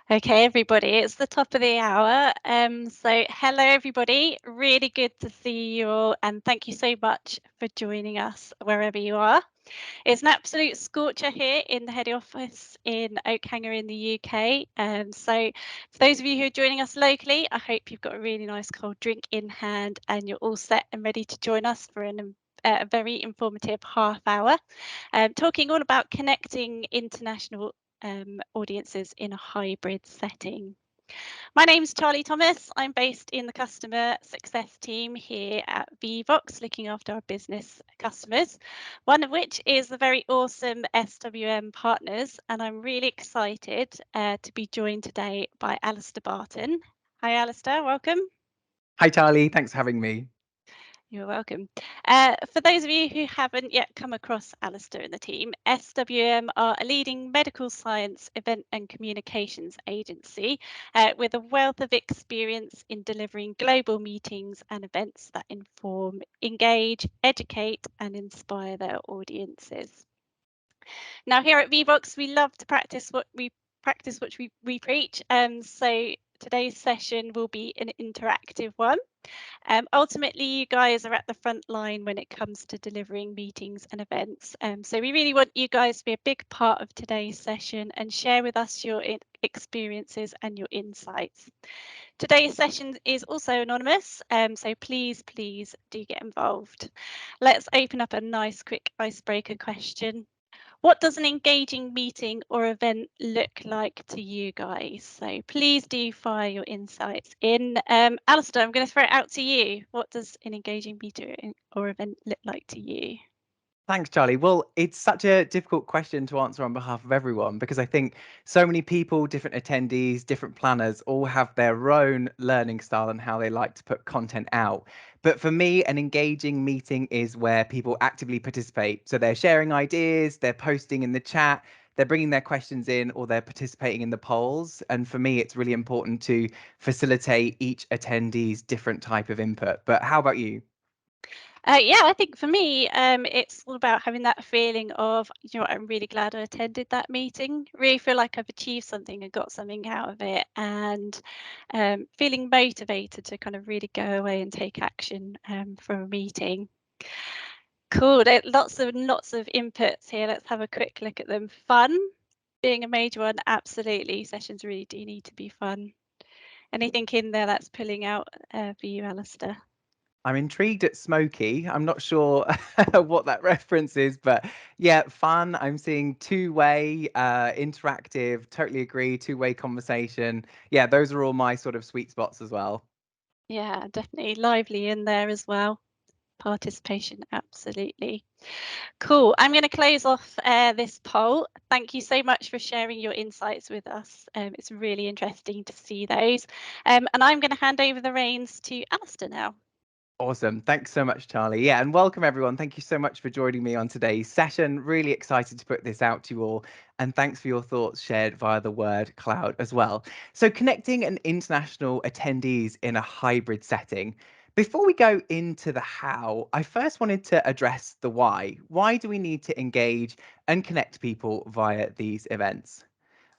Okay, everybody, it's the top of the hour. So hello, everybody. Really good to see you all, and thank you so much for joining us wherever you are. It's an absolute scorcher here in the head office in Oakhanger in the UK. So for those of you who are joining us locally, I hope you've got a really nice cold drink in hand and you're all set and ready to join us for a very informative half hour, talking all about connecting international audiences in a hybrid setting. My name's Charlie Thomas. I'm based in the customer success team here at Vevox, looking after our business customers, one of which is the very awesome SWM partners. And I'm really excited to be joined today by Alistair Barton. Hi, Alistair, welcome. Hi, Charlie. Thanks for having me. You're welcome. For those of you who haven't yet come across Alistair and the team, SWM are a leading medical science event and communications agency with a wealth of experience in delivering global meetings and events that inform, engage, educate, and inspire their audiences. Now, here at Vevox, we love to practice what we preach. So today's session will be an interactive one. Ultimately, you guys are at the front line when it comes to delivering meetings and events. So we really want you guys to be a big part of today's session and share with us your experiences and your insights. Today's session is also anonymous, so please do get involved. Let's open up a nice quick icebreaker question. What does an engaging meeting or event look like to you guys? So please do fire your insights in. Alistair, I'm going to throw it out to you. What does an engaging meeting or event look like to you? Thanks, Charlie. Well, it's such a difficult question to answer on behalf of everyone because I think so many people, different attendees, different planners all have their own learning style and how they like to put content out. But for me, an engaging meeting is where people actively participate. So they're sharing ideas, they're posting in the chat, they're bringing their questions in, or they're participating in the polls. And for me, it's really important to facilitate each attendee's different type of input. But how about you? Yeah, I think for me, it's all about having that feeling of, you know what, I'm really glad I attended that meeting. Really feel like I've achieved something and got something out of it, and feeling motivated to kind of really go away and take action from a meeting. Cool. Lots of inputs here. Let's have a quick look at them. Fun being a major one, absolutely. Sessions really do need to be fun. Anything in there that's pulling out for you, Alistair? I'm intrigued at Smoky. I'm not sure what that reference is, but yeah, fun. I'm seeing two-way, interactive, totally agree, two-way conversation. Yeah, those are all my sort of sweet spots as well. Yeah, definitely lively in there as well. Participation, absolutely. Cool. I'm going to close off this poll. Thank you so much for sharing your insights with us. It's really interesting to see those. And I'm going to hand over the reins to Alistair now. Awesome. Thanks so much, Charlie. Yeah, and welcome everyone. Thank you so much for joining me on today's session. Really excited to put this out to you all. And thanks for your thoughts shared via the word cloud as well. So, connecting an international attendees in a hybrid setting. Before we go into the how, I first wanted to address the why. Why do we need to engage and connect people via these events?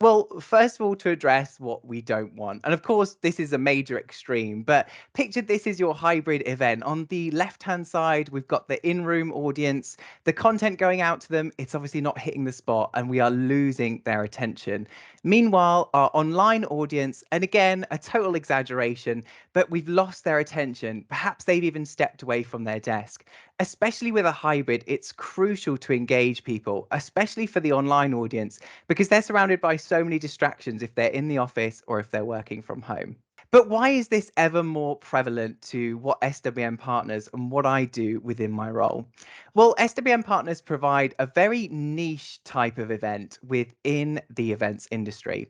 Well, first of all, to address what we don't want. And of course, this is a major extreme, but picture this is your hybrid event. On the left hand side, we've got the in room audience, the content going out to them. It's obviously not hitting the spot and we are losing their attention. Meanwhile, our online audience, and again, a total exaggeration, but we've lost their attention. Perhaps they've even stepped away from their desk. Especially with a hybrid, it's crucial to engage people, especially for the online audience, because they're surrounded by so many distractions if they're in the office or if they're working from home. But why is this ever more prevalent to what SWM partners and what I do within my role? Well, SWM partners provide a very niche type of event within the events industry.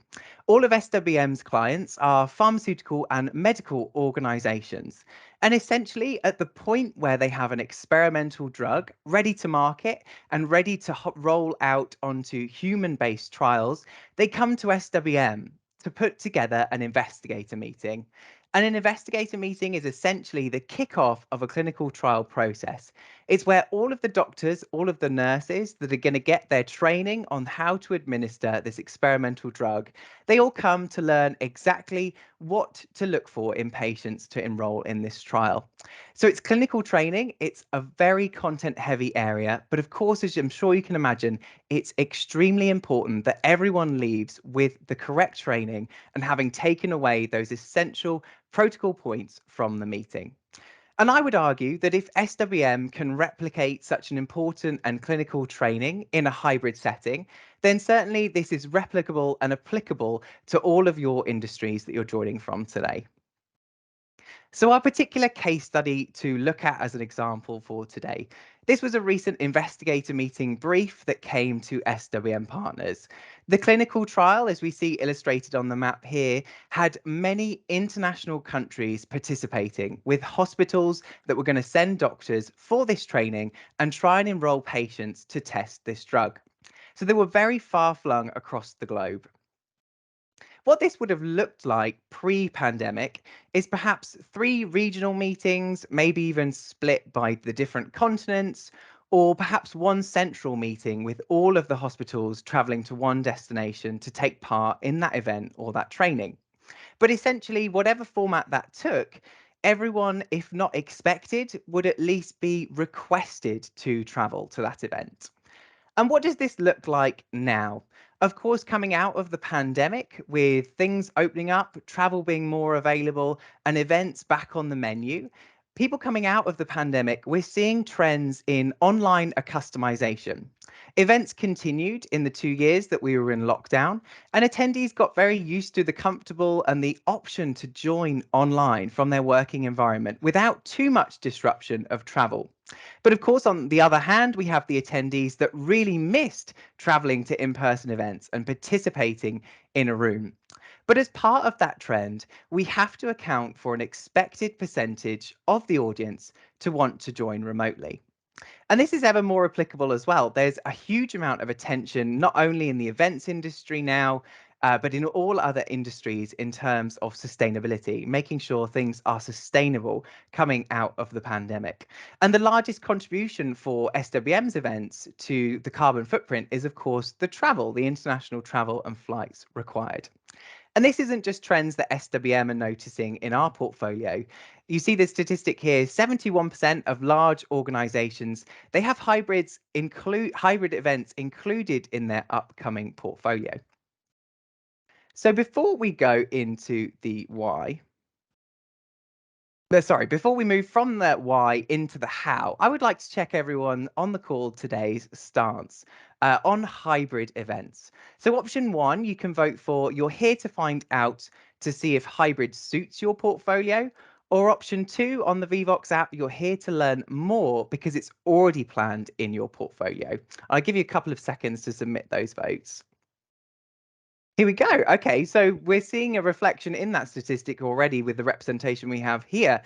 All of SWM's clients are pharmaceutical and medical organizations. And essentially, at the point where they have an experimental drug ready to market and ready to roll out onto human based trials, they come to SWM to put together an investigator meeting. And an investigator meeting is essentially the kickoff of a clinical trial process. It's where all of the doctors, all of the nurses that are going to get their training on how to administer this experimental drug, They all come to learn exactly what to look for in patients to enroll in this trial. So it's clinical training. It's a very content heavy area, but of course, as I'm sure you can imagine, it's extremely important that everyone leaves with the correct training and having taken away those essential protocol points from the meeting. And I would argue that if SWM can replicate such an important and clinical training in a hybrid setting, then certainly this is replicable and applicable to all of your industries that you're joining from today. So our particular case study to look at as an example for today, this was a recent investigator meeting brief that came to SWM partners. The clinical trial, as we see illustrated on the map here, had many international countries participating, with hospitals that were going to send doctors for this training and try and enroll patients to test this drug. So they were very far flung across the globe. What this would have looked like pre-pandemic is perhaps 3 regional meetings, maybe even split by the different continents, or perhaps one central meeting with all of the hospitals traveling to one destination to take part in that event or that training. But essentially, whatever format that took, everyone, if not expected, would at least be requested to travel to that event. And what does this look like now? Of course, coming out of the pandemic, with things opening up, travel being more available, and events back on the menu, people coming out of the pandemic, we're seeing trends in online customization. Events continued in the 2 years that we were in lockdown, and attendees got very used to the comfortable and the option to join online from their working environment without too much disruption of travel. But of course, on the other hand, we have the attendees that really missed traveling to in person events and participating in a room. But as part of that trend, we have to account for an expected percentage of the audience to want to join remotely. And this is ever more applicable as well. There's a huge amount of attention, not only in the events industry now, but in all other industries in terms of sustainability, making sure things are sustainable coming out of the pandemic. And the largest contribution for SWM's events to the carbon footprint is, of course, the travel, the international travel and flights required. And this isn't just trends that SWM are noticing in our portfolio. You see the statistic here, 71% of large organizations, they have hybrid events included in their upcoming portfolio. So before we go into the why, sorry, before we move from the why into the how, I would like to check everyone on the call today's stance on hybrid events. So option 1, you can vote for you're here to find out to see if hybrid suits your portfolio. Or option 2, on the Vevox app, you're here to learn more because it's already planned in your portfolio. I'll give you a couple of seconds to submit those votes. Here we go. Okay, so we're seeing a reflection in that statistic already with the representation we have here.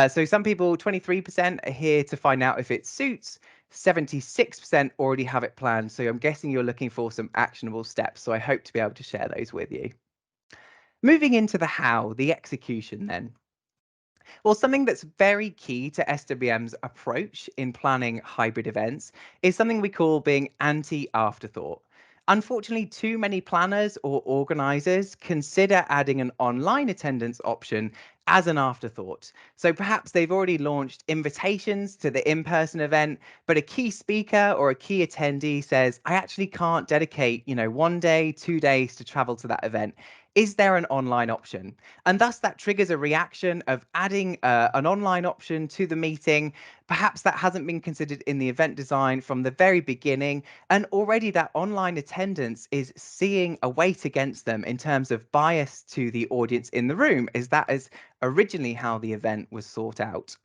So some people, 23%, are here to find out if it suits. 76% already have it planned. So I'm guessing you're looking for some actionable steps. So I hope to be able to share those with you. Moving into the how, the execution then. Well, something that's very key to SWM's approach in planning hybrid events is something we call being anti-afterthought. Unfortunately, too many planners or organisers consider adding an online attendance option as an afterthought. So perhaps they've already launched invitations to the in-person event, but a key speaker or a key attendee says, I actually can't dedicate, 1 day, 2 days to travel to that event. Is there an online option? And thus that triggers a reaction of adding an online option to the meeting. Perhaps that hasn't been considered in the event design from the very beginning. And already that online attendance is seeing a weight against them in terms of bias to the audience in the room, as that is originally how the event was sought out.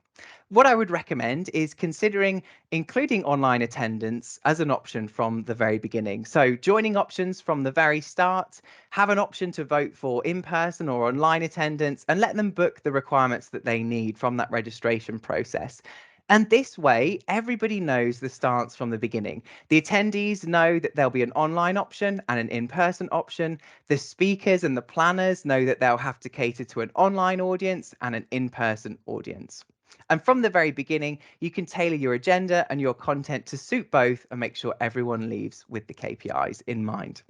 What I would recommend is considering including online attendance as an option from the very beginning. So joining options from the very start, have an option to vote for in-person or online attendance, and let them book the requirements that they need from that registration process. And this way, everybody knows the stance from the beginning. The attendees know that there'll be an online option and an in-person option. The speakers and the planners know that they'll have to cater to an online audience and an in-person audience. And from the very beginning, you can tailor your agenda and your content to suit both and make sure everyone leaves with the KPIs in mind.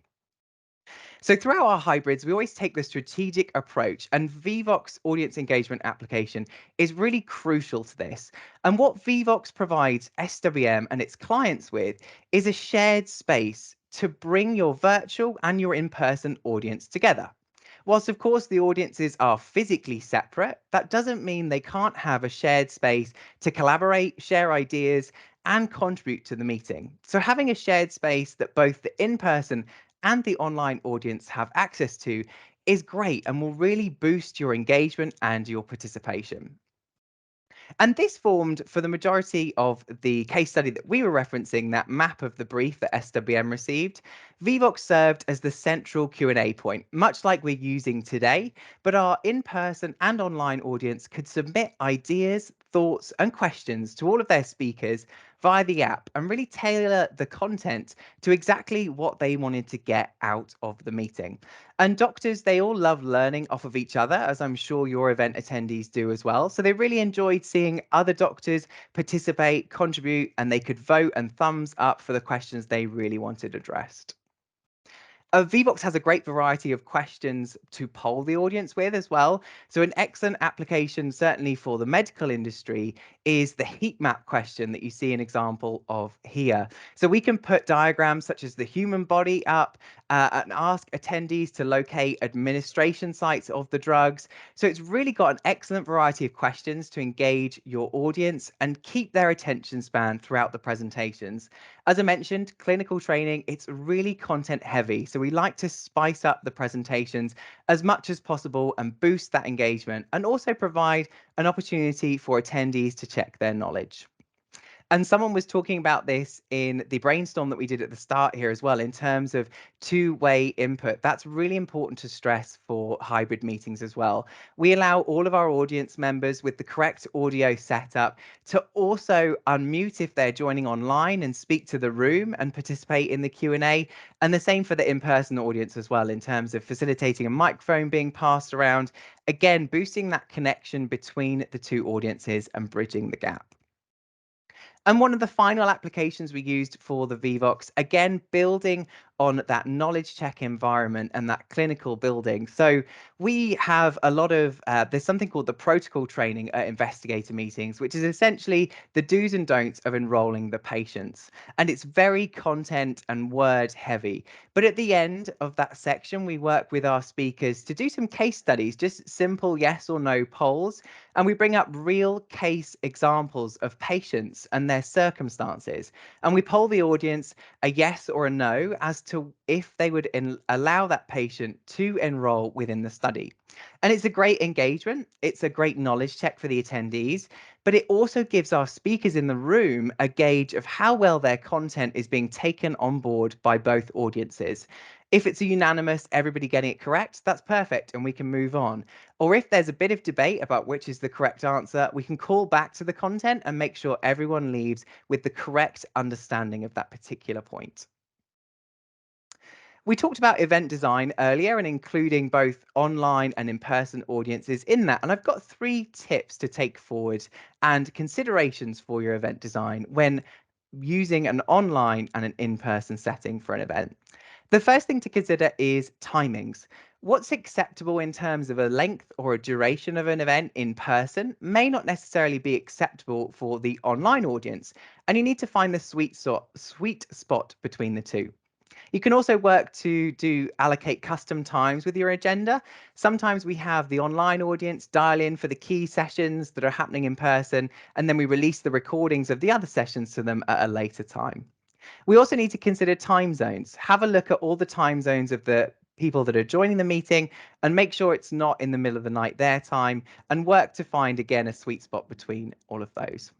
So throughout our hybrids, we always take the strategic approach, and Vevox audience engagement application is really crucial to this. And what Vevox provides SWM and its clients with is a shared space to bring your virtual and your in-person audience together. Whilst, of course, the audiences are physically separate, that doesn't mean they can't have a shared space to collaborate, share ideas, and contribute to the meeting. So, having a shared space that both the in person and the online audience have access to is great and will really boost your engagement and your participation. And this formed for the majority of the case study that we were referencing, that map of the brief that SWM received. Vevox served as the central Q&A point, much like we're using today, but our in-person and online audience could submit ideas, thoughts, and questions to all of their speakers via the app and really tailor the content to exactly what they wanted to get out of the meeting. And doctors, they all love learning off of each other, as I'm sure your event attendees do as well. So they really enjoyed seeing other doctors participate, contribute, and they could vote and thumbs up for the questions they really wanted addressed. Vbox has a great variety of questions to poll the audience with as well. So an excellent application, certainly for the medical industry, is the heat map question that you see an example of here. So we can put diagrams such as the human body up and ask attendees to locate administration sites of the drugs. So it's really got an excellent variety of questions to engage your audience and keep their attention span throughout the presentations. As I mentioned, clinical training, it's really content heavy. So we like to spice up the presentations as much as possible and boost that engagement, and also provide an opportunity for attendees to check their knowledge. And someone was talking about this in the brainstorm that we did at the start here as well, in terms of two-way input. That's really important to stress for hybrid meetings as well. We allow all of our audience members with the correct audio setup to also unmute if they're joining online and speak to the room and participate in the Q&A. And the same for the in-person audience as well, in terms of facilitating a microphone being passed around. Again, boosting that connection between the two audiences and bridging the gap. And one of the final applications we used for the Vevox, again, building on that knowledge check environment and that clinical building. So we have a lot of, there's something called the protocol training at investigator meetings, which is essentially the do's and don'ts of enrolling the patients. And it's very content and word heavy. But at the end of that section, we work with our speakers to do some case studies, just simple yes or no polls. And we bring up real case examples of patients and their circumstances. And we poll the audience a yes or a no as to if they would allow that patient to enroll within the study. And it's a great engagement. It's a great knowledge check for the attendees, but it also gives our speakers in the room a gauge of how well their content is being taken on board by both audiences. If it's a unanimous, everybody getting it correct, that's perfect and we can move on. Or if there's a bit of debate about which is the correct answer, we can call back to the content and make sure everyone leaves with the correct understanding of that particular point. We talked about event design earlier and including both online and in-person audiences in that. And I've got 3 tips to take forward and considerations for your event design when using an online and an in-person setting for an event. The first thing to consider is timings. What's acceptable in terms of a length or a duration of an event in person may not necessarily be acceptable for the online audience, and you need to find the sweet spot between the two. You can also work to allocate custom times with your agenda. Sometimes we have the online audience dial in for the key sessions that are happening in person, and then we release the recordings of the other sessions to them at a later time. We also need to consider time zones. Have a look at all the time zones of the people that are joining the meeting and make sure it's not in the middle of the night their time, and work to find, again, a sweet spot between all of those.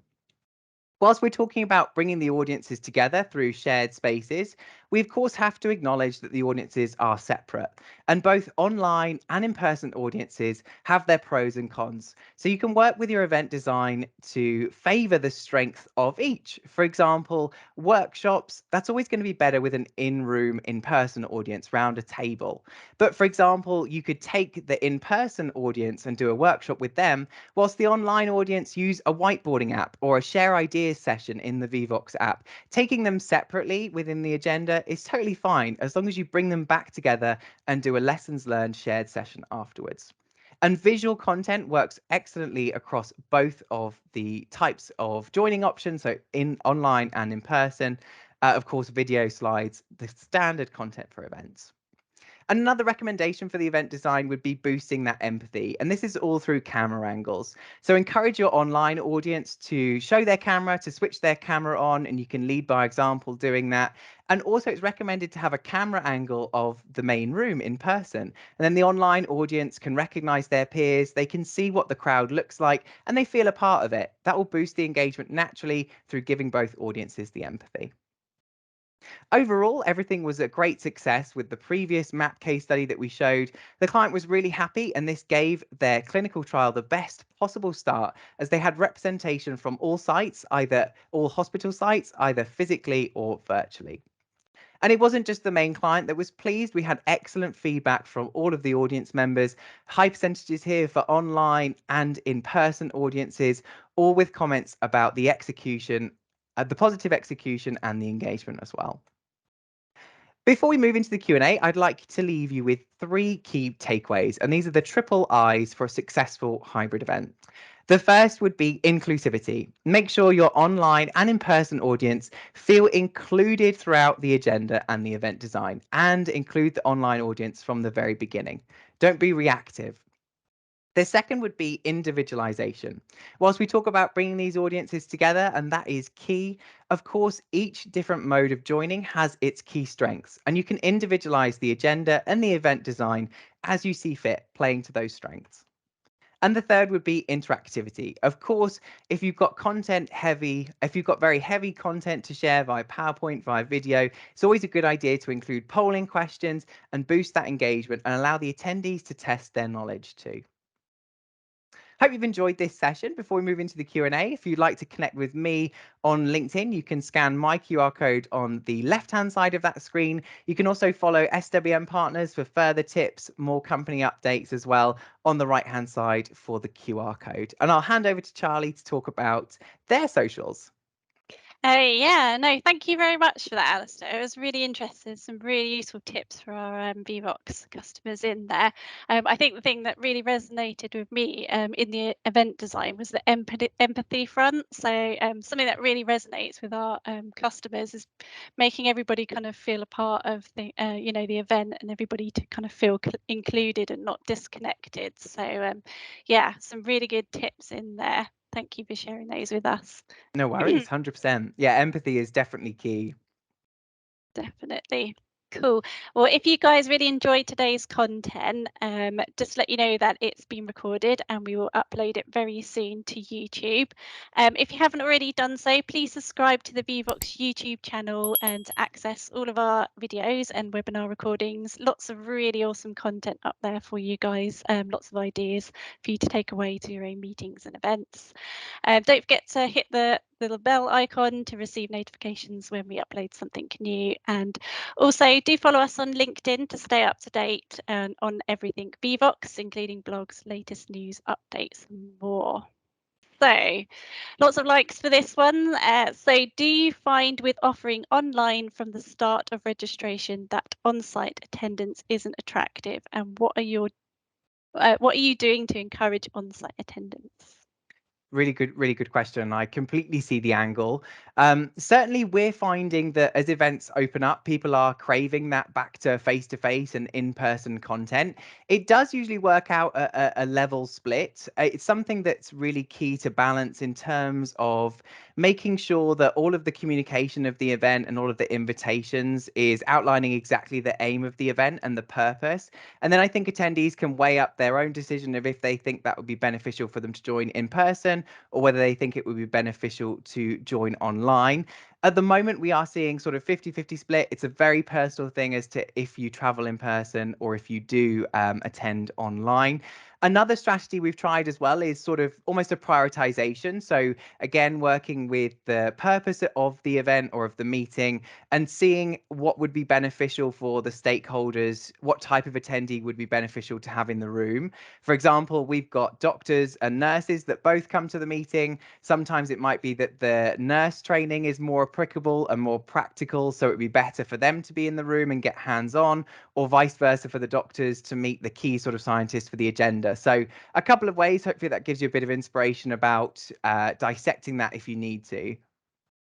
Whilst we're talking about bringing the audiences together through shared spaces, we of course have to acknowledge that the audiences are separate, and both online and in-person audiences have their pros and cons. So you can work with your event design to favour the strength of each. For example, workshops, that's always going to be better with an in-room, in-person audience round a table. But for example, you could take the in-person audience and do a workshop with them, whilst the online audience use a whiteboarding app or a share ideas ideas session in the Vevox app. Taking them separately within the agenda is totally fine, as long as you bring them back together and do a lessons learned shared session afterwards. And visual content works excellently across both of the types of joining options, so in online and in person. Of course, video slides, the standard content for events. Another recommendation for the event design would be boosting that empathy. And this is all through camera angles. So encourage your online audience to show their camera, to switch their camera on, and you can lead by example doing that. And also it's recommended to have a camera angle of the main room in person. And then the online audience can recognize their peers, they can see what the crowd looks like, and they feel a part of it. That will boost the engagement naturally through giving both audiences the empathy. Overall, everything was a great success with the previous MAP case study that we showed. The client was really happy, and this gave their clinical trial the best possible start, as they had representation from all sites, either all hospital sites, either physically or virtually. And it wasn't just the main client that was pleased. We had excellent feedback from all of the audience members. High percentages here for online and in-person audiences, all with comments about the execution, the positive execution and the engagement as well. Before we move into the Q&A, I'd like to leave you with 3 key takeaways, and these are the triple I's for a successful hybrid event. The first would be inclusivity. Make sure your online and in-person audience feel included throughout the agenda and the event design, and include the online audience from the very beginning. Don't be reactive. The second would be individualization. Whilst we talk about bringing these audiences together, and that is key, of course, each different mode of joining has its key strengths, and you can individualize the agenda and the event design as you see fit, playing to those strengths. And the third would be interactivity. Of course, if you've got if you've got very heavy content to share via PowerPoint, via video, it's always a good idea to include polling questions and boost that engagement and allow the attendees to test their knowledge too. Hope you've enjoyed this session. Before we move into the Q&A, if you'd like to connect with me on LinkedIn, you can scan my QR code on the left-hand side of that screen. You can also follow SWM Partners for further tips, more company updates as well on the right-hand side for the QR code. And I'll hand over to Charlie to talk about their socials. Yeah, no, thank you very much for that, Alistair. It was really interesting, some really useful tips for our Vevox customers in there. I think the thing that really resonated with me in the event design was the empathy front. So something that really resonates with our customers is making everybody kind of feel a part of the, the event, and everybody to kind of feel included and not disconnected. So yeah, some really good tips in there. Thank you for sharing those with us. No worries, 100%. Yeah, empathy is definitely key. Definitely. Cool. Well, if you guys really enjoyed today's content, just let you know that it's been recorded and we will upload it very soon to YouTube. If you haven't already done so, please subscribe to the Vevox YouTube channel and to access all of our videos and webinar recordings. Lots of really awesome content up there for you guys. Lots of ideas for you to take away to your own meetings and events. Don't forget to hit the little bell icon to receive notifications when we upload something new, and also do follow us on LinkedIn to stay up to date on everything Vevox, including blogs, latest news, updates and more. So lots of likes for this one. So do you find with offering online from the start of registration that on-site attendance isn't attractive, and what are you doing to encourage on-site attendance? Really good question. I completely see the angle. Certainly, we're finding that as events open up, people are craving that back to face and in-person content. It does usually work out a level split. It's something that's really key to balance in terms of making sure that all of the communication of the event and all of the invitations is outlining exactly the aim of the event and the purpose. And then I think attendees can weigh up their own decision of if they think that would be beneficial for them to join in person or whether they think it would be beneficial to join online. At the moment, we are seeing sort of 50-50 split. It's a very personal thing as to if you travel in person or if you do attend online. Another strategy we've tried as well is sort of almost a prioritization. So, again, working with the purpose of the event or of the meeting and seeing what would be beneficial for the stakeholders, what type of attendee would be beneficial to have in the room. For example, we've got doctors and nurses that both come to the meeting. Sometimes it might be that the nurse training is more applicable and more practical, so it would be better for them to be in the room and get hands on, or vice versa for the doctors to meet the key sort of scientists for the agenda. So, a couple of ways. Hopefully, that gives you a bit of inspiration about dissecting that if you need to.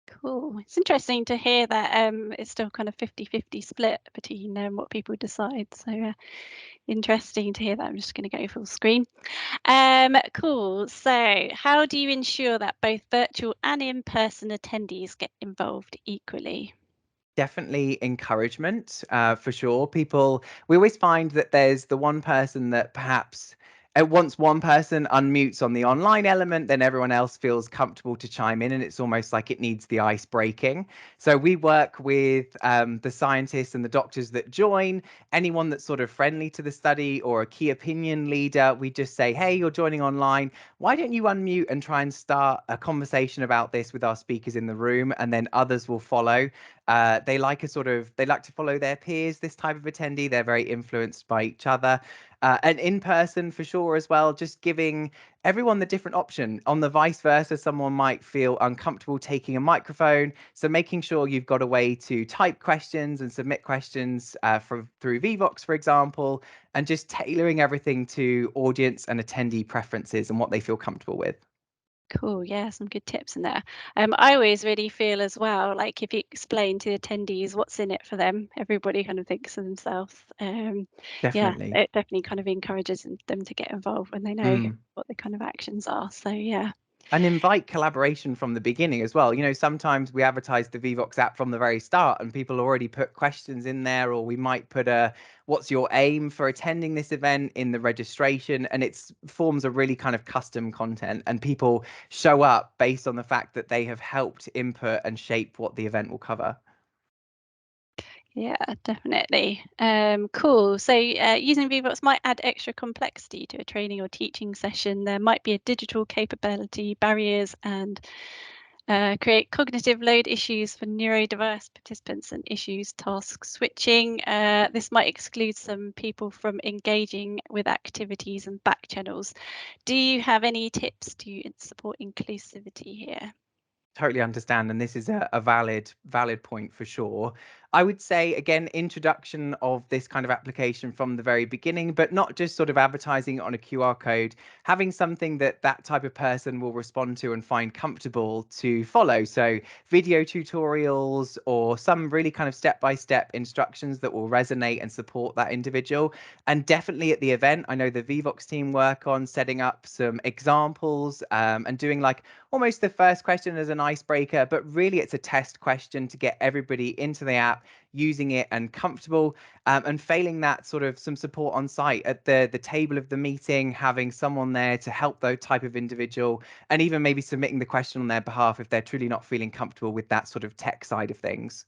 Cool. It's interesting to hear that it's still kind of 50-50 split between what people decide. So interesting to hear that. I'm just going to go full screen. Cool. So how do you ensure that both virtual and in-person attendees get involved equally? Definitely encouragement, for sure. We always find that there's the one person that perhaps once one person unmutes on the online element, then everyone else feels comfortable to chime in, and it's almost like it needs the ice breaking. So we work with the scientists and the doctors that join, anyone that's sort of friendly to the study or a key opinion leader. We just say, hey, you're joining online. Why don't you unmute and try and start a conversation about this with our speakers in the room, and then others will follow. They like to follow their peers, this type of attendee. They're very influenced by each other. And in person for sure as well, just giving everyone the different option. On the vice versa, someone might feel uncomfortable taking a microphone. So making sure you've got a way to type questions and submit questions through Vevox, for example, and just tailoring everything to audience and attendee preferences and what they feel comfortable with. Cool. Yeah, some good tips in there. I always really feel as well, like if you explain to the attendees what's in it for them, everybody kind of thinks of themselves. Yeah, Definitely. it definitely kind of encourages them to get involved when they know Mm. what the kind of actions are. So yeah. And invite collaboration from the beginning as well. Sometimes we advertise the Vevox app from the very start and people already put questions in there, or we might put what's your aim for attending this event in the registration, and it forms a really kind of custom content, and people show up based on the fact that they have helped input and shape what the event will cover. Yeah, definitely. Cool. So using Vevox might add extra complexity to a training or teaching session. There might be a digital capability barriers and create cognitive load issues for neurodiverse participants and issues task switching. This might exclude some people from engaging with activities and back channels. Do you have any tips to support inclusivity here? Totally understand, and this is a valid point for sure. I would say again, introduction of this kind of application from the very beginning, but not just sort of advertising it on a QR code, having something that that type of person will respond to and find comfortable to follow. So video tutorials or some really kind of step-by-step instructions that will resonate and support that individual. And definitely at the event, I know the Vevox team work on setting up some examples and doing like almost the first question as an icebreaker, but really it's a test question to get everybody into the app, using it and comfortable. And failing that, sort of some support on site at the table of the meeting, having someone there to help that type of individual, and even maybe submitting the question on their behalf if they're truly not feeling comfortable with that sort of tech side of things.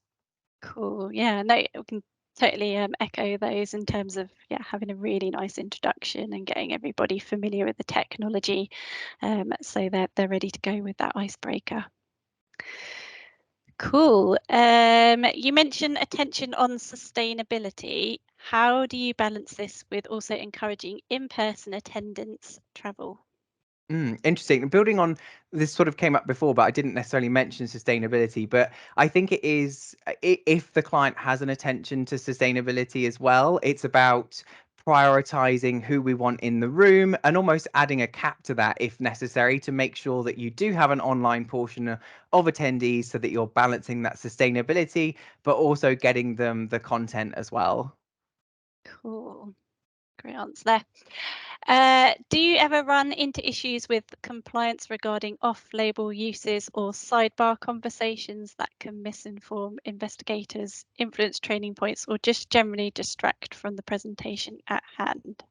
Cool. Yeah, no, we can totally echo those in terms of having a really nice introduction and getting everybody familiar with the technology, so that they're ready to go with that icebreaker. Cool. You mentioned attention on sustainability. How do you balance this with also encouraging in-person attendance travel? Interesting. Building on this sort of came up before, but I didn't necessarily mention sustainability. But I think it is, if the client has an attention to sustainability as well, it's about prioritizing who we want in the room and almost adding a cap to that if necessary to make sure that you do have an online portion of attendees so that you're balancing that sustainability, but also getting them the content as well. Cool. Great answer there. Do you ever run into issues with compliance regarding off-label uses or sidebar conversations that can misinform investigators, influence training points, or just generally distract from the presentation at hand?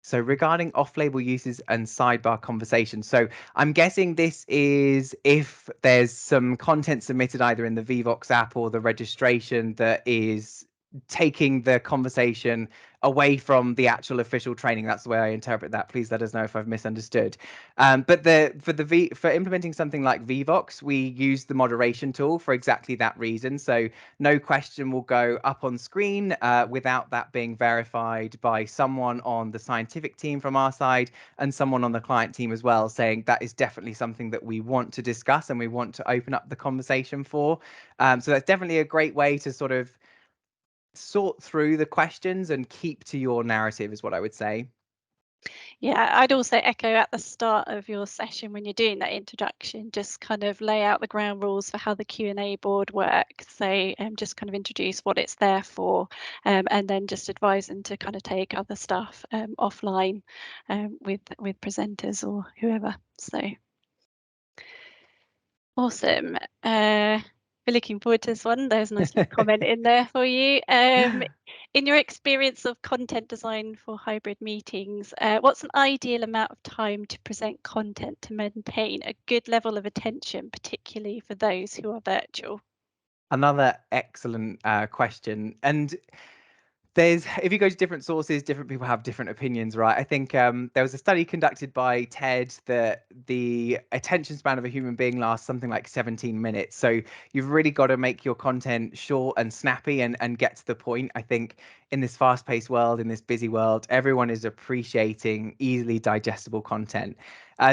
So regarding off-label uses and sidebar conversations. So I'm guessing this is if there's some content submitted either in the Vevox app or the registration that is taking the conversation away from the actual official training. That's the way I interpret that. Please let us know if I've misunderstood. But for implementing something like Vevox, we use the moderation tool for exactly that reason. So no question will go up on screen without that being verified by someone on the scientific team from our side and someone on the client team as well, saying that is definitely something that we want to discuss and we want to open up the conversation for. So that's definitely a great way to sort of sort through the questions and keep to your narrative is what I would say. Yeah, I'd also echo at the start of your session when you're doing that introduction, just kind of lay out the ground rules for how the Q&A board works. So just kind of introduce what it's there for, and then just advise them to kind of take other stuff offline with presenters or whoever. So awesome. We're looking forward to this one. There's a nice little comment in there for you. In your experience of content design for hybrid meetings, what's an ideal amount of time to present content to maintain a good level of attention, particularly for those who are virtual? Another excellent question. And if you go to different sources, different people have different opinions, right? I think there was a study conducted by TED that the attention span of a human being lasts something like 17 minutes. So you've really got to make your content short and snappy and get to the point. I think in this fast-paced world, in this busy world, everyone is appreciating easily digestible content.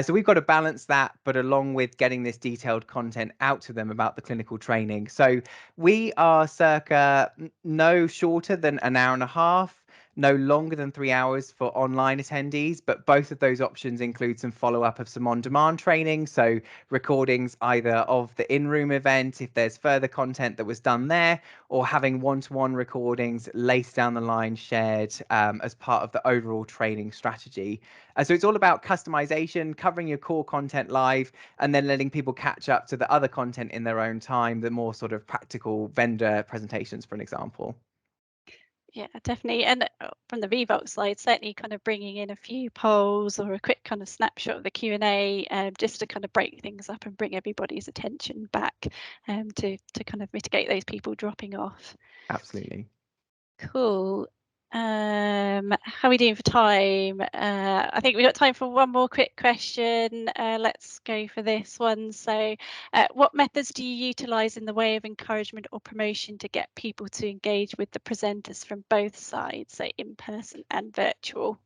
So we've got to balance that, but along with getting this detailed content out to them about the clinical training. So we are circa no shorter than an hour and a half, no longer than 3 hours for online attendees, but both of those options include some follow-up of some on-demand training. So recordings either of the in-room event, if there's further content that was done there, or having one-to-one recordings later down the line shared as part of the overall training strategy. So it's all about customization, covering your core content live, and then letting people catch up to the other content in their own time, the more sort of practical vendor presentations, for an example. Yeah, definitely. And from the Vevox side, certainly kind of bringing in a few polls or a quick kind of snapshot of the Q&A, just to kind of break things up and bring everybody's attention back, to kind of mitigate those people dropping off. Absolutely. Cool. How are we doing for time? I think we've got time for one more quick question. Let's go for this one. So, what methods do you utilise in the way of encouragement or promotion to get people to engage with the presenters from both sides, so in person and virtual?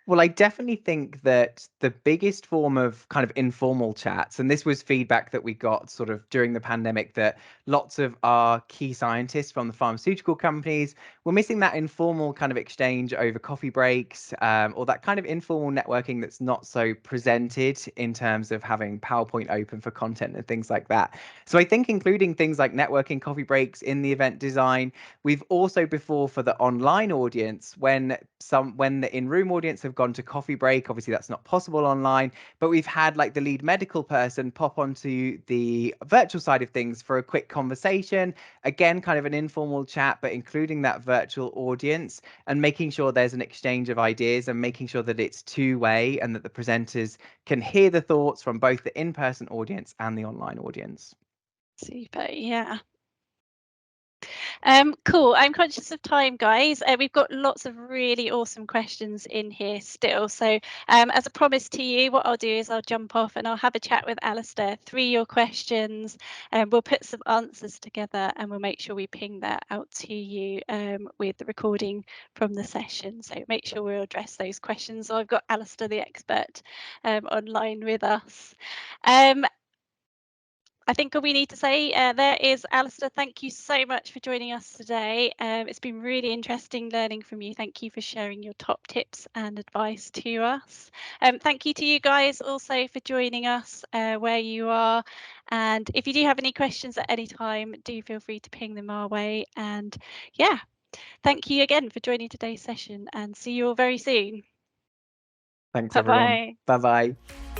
Well, I definitely think that the biggest form of kind of informal chats, and this was feedback that we got sort of during the pandemic, that lots of our key scientists from the pharmaceutical companies were missing that informal kind of exchange over coffee breaks, or that kind of informal networking that's not so presented in terms of having PowerPoint open for content and things like that. So I think including things like networking coffee breaks in the event design. We've also before for the online audience, when the in-room audience have gone to coffee break, obviously that's not possible online, but we've had like the lead medical person pop onto the virtual side of things for a quick conversation. Again, kind of an informal chat, but including that virtual audience and making sure there's an exchange of ideas and making sure that it's two-way and that the presenters can hear the thoughts from both the in-person audience and the online audience. Super, yeah. Cool. I'm conscious of time, guys. We've got lots of really awesome questions in here still. So as a promise to you, what I'll do is I'll jump off and I'll have a chat with Alistair through your questions, and we'll put some answers together and we'll make sure we ping that out to you with the recording from the session. So make sure we'll address those questions. So I've got Alistair, the expert, online with us. I think all we need to say there is, Alistair, thank you so much for joining us today. It's been really interesting learning from you. Thank you for sharing your top tips and advice to us. Thank you to you guys also for joining us where you are. And if you do have any questions at any time, do feel free to ping them our way. And yeah, thank you again for joining today's session and see you all very soon. Thanks, everyone. Bye-bye. Bye-bye.